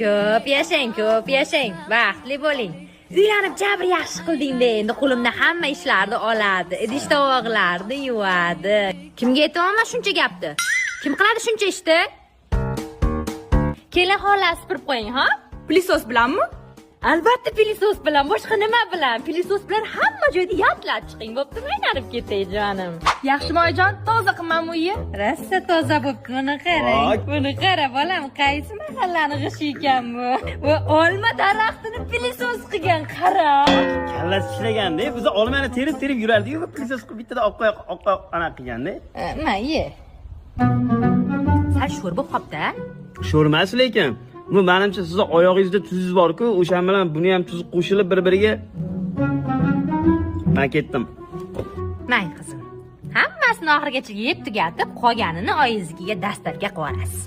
Ko'p yashang, baxtli bo'ling. Uylanib jabr yaxshi qilding-da, endi qo'limda hamma ishlarni oladi, idish tovoqlarni yuvadi. Kimga aytaman shuncha gapni? Kim qiladi shuncha ishni? Kelin xola supurib qo'ying, ha? Pilisos bilanmi? Albatta pilisos bilan, boshqa nima bilan? Pilisos bilan hamma joyda yaltlab chiqing, bo'ptimi? Aynarib ketay jonim. Yaxshimi oyijon, toza qilmanmi uyni? Rasta toza bo'pti, buni qarang. Buni qara, bolam, qaysi mahallani g'ishi ekan bu? Bu olma daraxtini pilisos qilgan, qara. Kallasi ishlaganda, biz olmani terib yurardik-ku, pilisos qilib bittada oqqa ana qilganda. Ye. Sal sho'r bo'lib qopti. Sho'rmas lekin. Bu menimcha sizni oyog'ingizda tuzingiz bor-ku, o'sha bilan buni ham tuzi qo'shilib bir-biriga. Men ketdim. May qizim. Hammasini oxirigacha yeb tugatib, qolganini oyingizga dastarga qo'yasiz.